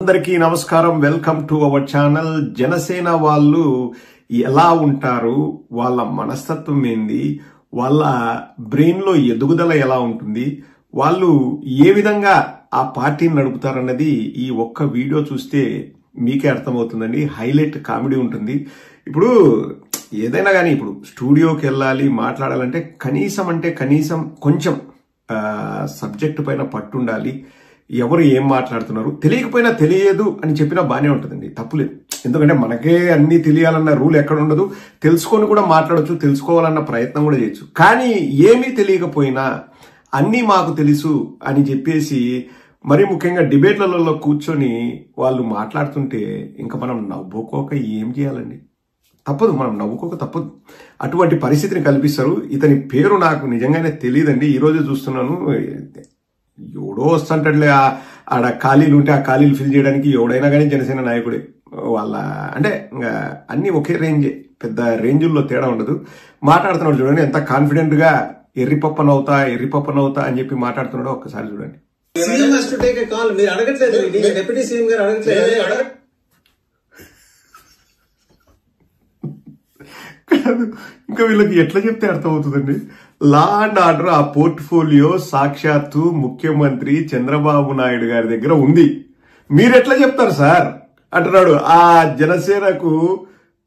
అందరికీ నమస్కారం. Welcome to our channel. Janasena వాళ్ళు ఎలా ఉంటారు, వాళ్ళ మనస్తత్వం ఏంది, వాళ్ళ బ్రెయిన్ లో ఎదుగుదల ఎలా ఉంటుంది, వాళ్ళు ఏ విధంగా ఆ పార్టీని నడుపుతారన్నది ఈ ఒక్క వీడియో చూస్తే మీకే అర్థమవుతుందండి. హైలైట్ కామెడీ ఉంటుంది. ఇప్పుడు ఏదైనా కానీ ఇప్పుడు స్టూడియోకి వెళ్ళాలి మాట్లాడాలంటే కనీసం కొంచెం సబ్జెక్టు పైన పట్టుండాలి. ఎవరు ఏం మాట్లాడుతున్నారు తెలియకపోయినా తెలియదు అని చెప్పినా బానే ఉంటుందండి, తప్పులేదు. ఎందుకంటే మనకే అన్ని తెలియాలన్న రూల్ ఎక్కడ ఉండదు. తెలుసుకొని కూడా మాట్లాడచ్చు, తెలుసుకోవాలన్న ప్రయత్నం కూడా చేయొచ్చు. కానీ ఏమీ తెలియకపోయినా అన్నీ మాకు తెలుసు అని చెప్పేసి మరి ముఖ్యంగా డిబేట్లలో కూర్చొని వాళ్ళు మాట్లాడుతుంటే ఇంకా మనం నవ్వుకోక ఏం చేయాలండి? తప్పదు, మనం నవ్వుకోక తప్పదు. అటువంటి పరిస్థితిని కల్పిస్తారు. ఇతని పేరు నాకు నిజంగానే తెలియదండి, ఈరోజే చూస్తున్నాను. ఎవడో వస్తుంటాడులే, ఆడ ఖాళీలు ఉంటే ఆ ఖాళీలు ఫిల్ చేయడానికి ఎవడైనా కానీ జనసేన నాయకుడే. వాళ్ళ అంటే ఇంకా అన్ని ఒకే రేంజే, పెద్ద రేంజుల్లో తేడా ఉండదు. మాట్లాడుతున్నాడు చూడండి, ఎంత కాన్ఫిడెంట్ గా ఎర్రిపప్పనవుతా అని చెప్పి మాట్లాడుతున్నాడో ఒక్కసారి చూడండి. ఇంకా వీళ్ళకి ఎట్లా చెప్తే అర్థమవుతుందండి? లా అండ్ ఆర్డర్ ఆ పోర్ట్ఫోలియో సాక్షాత్తు ముఖ్యమంత్రి చంద్రబాబు నాయుడు గారి దగ్గర ఉంది. మీరెట్లా చెప్తారు సార్ అంటున్నాడు. ఆ జనసేనకు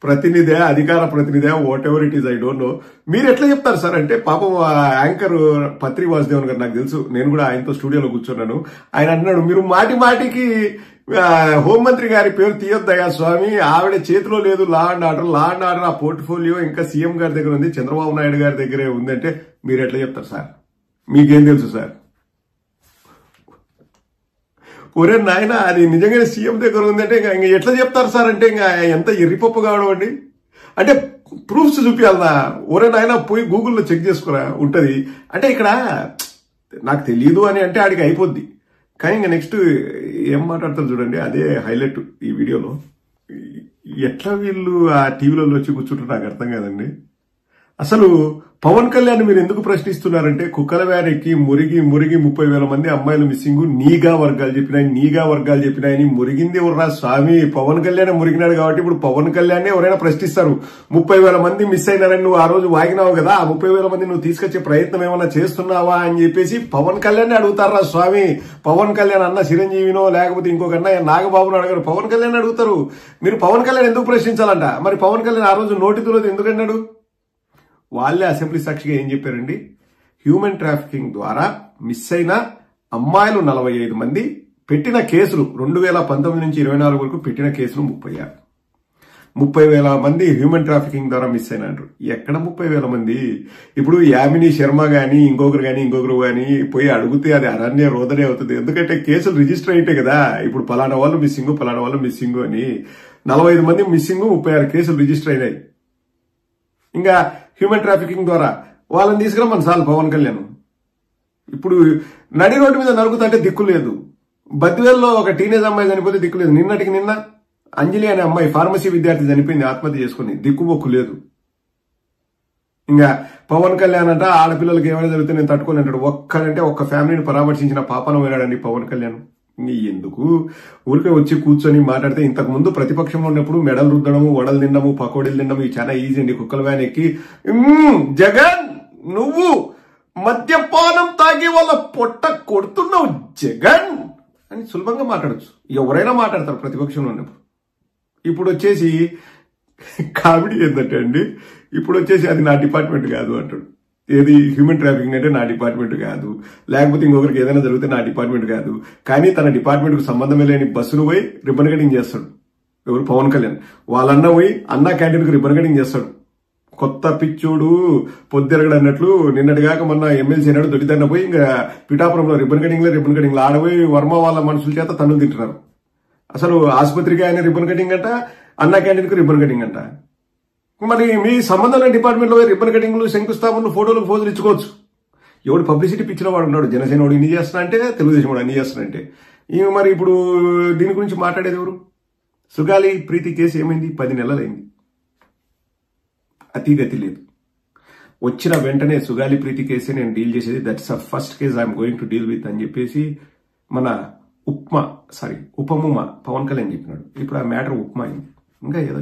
ప్రతినిధి, అధికార ప్రతినిధి, what ever it is, I don't know. మీరు ఎట్లా చెప్తారు సార్ అంటే పాపం యాంకర్ పత్రి వాసుదేవన్ గారు, నాకు తెలుసు, నేను కూడా ఆయనతో స్టూడియోలో కూర్చున్నాను. ఆయన అంటున్నాడు, మీరు మాటికి హోంమంత్రి గారి పేరు తీయొద్దయా స్వామి, ఆవిడ చేతిలో లేదు లా అండ్ ఆర్డర్ ఆ పోర్ట్ఫోలియో ఇంకా సీఎం గారి దగ్గర ఉంది, చంద్రబాబు నాయుడు గారి దగ్గరే ఉందంటే మీరు ఎట్లా చెప్తారు సార్? మీకేం తెలుసు సార్? ఒరే నాయన, అది నిజంగానే సీఎం దగ్గర ఉందంటే ఇంకా ఎట్లా చెప్తారు సార్ అంటే ఇంకా ఎంత ఎర్రిపప్పు కావడం అండి. అంటే ప్రూఫ్స్ చూపించాలనా? ఒరే నాయన పోయి గూగుల్లో చెక్ చేసుకురా ఉంటది. అంటే ఇక్కడ నాకు తెలియదు అని అంటే ఆడికి అయిపోద్ది. కానీ ఇంకా నెక్స్ట్ ఏం మాట్లాడతారు చూడండి, అదే హైలైట్ ఈ వీడియోలో. ఎట్లా వీళ్ళు ఆ టీవీలలో వచ్చి కూర్చుంటారు నాకు అర్థం కాదండి. అసలు పవన్ కళ్యాణ్ మీరు ఎందుకు ప్రశ్నిస్తున్నారంటే, కుక్కల వ్యాన్ ఎక్కి మురిగి 30,000 మంది అమ్మాయిలు మిస్సింగ్, నీగా వర్గాలు చెప్పినాయని మురిగింది ఎవర్రా స్వామి? పవన్ కళ్యాణ్ మురిగినాడు కాబట్టి ఇప్పుడు పవన్ కళ్యాణ్ ఎవరైనా ప్రశ్నిస్తారు. 30,000 మంది మిస్ అయినారని నువ్వు ఆ రోజు వాగినావు కదా, ఆ 30,000 మంది నువ్వు తీసుకొచ్చే ప్రయత్నం ఏమైనా చేస్తున్నావా అని చెప్పేసి పవన్ కళ్యాణ్ అడుగుతారా స్వామి? పవన్ కళ్యాణ్ అన్న చిరంజీవినో లేకపోతే ఇంకొక అన్న నాగబాబును అడగారు, పవన్ కళ్యాణ్ అడుగుతారు. మీరు పవన్ కళ్యాణ్ ఎందుకు ప్రశ్నించాలంట? మరి పవన్ కళ్యాణ్ ఆ రోజు నోటి తులది ఎందుకన్నాడు? వాళ్ళే అసెంబ్లీ సాక్షిగా ఏం చెప్పారండి? హ్యూమన్ ట్రాఫికింగ్ ద్వారా మిస్ అయిన అమ్మాయిలు 45 మంది, పెట్టిన కేసులు 2019 నుంచి 24 వరకు పెట్టిన కేసులు 30,000 మంది హ్యూమన్ ట్రాఫికింగ్ ద్వారా మిస్ అయినారు. ఎక్కడ 30,000 మంది? ఇప్పుడు యామిని శర్మ గాని ఇంకొకరు గాని పోయి అడిగితే అది అరణ్య రోదనే అవుతుంది. ఎందుకంటే కేసులు రిజిస్టర్ అయితే కదా, ఇప్పుడు పలానా వాళ్ళు మిస్సింగ్ అని 45 మంది మిస్సింగ్, 36 కేసులు రిజిస్టర్ అయినాయి. ఇంకా హ్యూమన్ ట్రాఫికింగ్ ద్వారా వాళ్ళని తీసుకురమ్మని చాలు పవన్ కళ్యాణ్. ఇప్పుడు నడి రోడ్డు మీద నరుకుతుంటే దిక్కు లేదు. బద్వేల్లో ఒక టీనేజ్ అమ్మాయి చనిపోతే దిక్కు లేదు. నిన్న అంజలి అనే అమ్మాయి ఫార్మసీ విద్యార్థి చనిపోయింది ఆత్మహత్య చేసుకుని, దిక్కుబొక్కు లేదు. ఇంకా పవన్ కళ్యాణ్ అంట ఆడపిల్లలకి ఏమైనా జరిగితే నేను తట్టుకోలేంటాడు. ఒక్క ఫ్యామిలీని పరామర్శించిన పాపన పోయాడండి పవన్ కళ్యాణ్. ఎందుకు ఊరికే వచ్చి కూర్చొని మాట్లాడితే, ఇంతకు ముందు ప్రతిపక్షంలో ఉన్నప్పుడు మెడలు రుద్దడము, వడలు తినడము, పకోడీలు తినడము ఇవి చాలా ఈజీ అండి. కుక్కల వ్యాన్ ఎక్కి జగన్ నువ్వు మద్యపానం తాగి వాళ్ళ పొట్ట కొడుతున్నావు జగన్ అని సులభంగా మాట్లాడచ్చు. ఎవరైనా మాట్లాడతారు ప్రతిపక్షంలో ఉన్నప్పుడు. ఇప్పుడు వచ్చేసి కామెడీ ఏంటంటే అండి, ఇప్పుడు వచ్చేసి అది నా డిపార్ట్మెంట్ కాదు అంటాడు. ఏది హ్యూమన్ ట్రాఫికింగ్ అంటే నా డిపార్ట్మెంట్ కాదు, లేకపోతే ఇంకొకరికి ఏదైనా జరిగితే నా డిపార్ట్మెంట్ కాదు. కానీ తన డిపార్ట్మెంట్ కు సంబంధమే లేని బస్సును పోయి రిబ్బన్ కటింగ్ చేస్తాడు. ఎవరు? పవన్ కళ్యాణ్. వాళ్ళన్న పోయి అన్నా క్యాంటీన్ కు రిబ్బన్ కటింగ్ చేస్తాడు. కొత్త పిచ్చోడు పొద్దురగడు అన్నట్లు నిన్నటిగాక మొన్న ఎమ్మెల్సీ అయినాడు దొడ్డిదన్న పోయి ఇంకా పిఠాపురంలో రిబ్బన్ కటింగ్ ఆడపోయి వర్మ వాళ్ళ మనుషుల చేత తన్నులు తింటున్నారు. అసలు ఆసుపత్రికి ఆయన రిబ్బన్ కటింగ్ అంట, అన్నా క్యాంటీన్ కు రిబ్బన్ కటింగ్ అంట. మరి మీ సంబంధం డిపార్ట్మెంట్ లో రిబ్బన్ కటింగ్లు, శంకుస్థాపనలు, ఫోటోలు ఇచ్చుకోవచ్చు. ఎవడు పబ్లిసిటీ పిచ్చిన వాడు ఉన్నాడు. జనసేన వాడు ఇన్ని చేస్తున్నా అంటే, తెలుగుదేశం వాడు అన్ని చేస్తున్నా. మరి ఇప్పుడు దీని గురించి మాట్లాడేది ఎవరు? సుగాలి ప్రీతి కేసు ఏమైంది? 10 నెలలైంది. అతిగతి లేదు. వచ్చిన వెంటనే సుగాలి ప్రీతి కేసే నేను డీల్ చేసేది, that's a first case I'm going to deal with అని చెప్పేసి మన ఉపముమ పవన్ కళ్యాణ్ చెప్పినాడు. ఇప్పుడు ఆ మ్యాటర్ ఉప్మా అయింది. ఇంకా ఏదో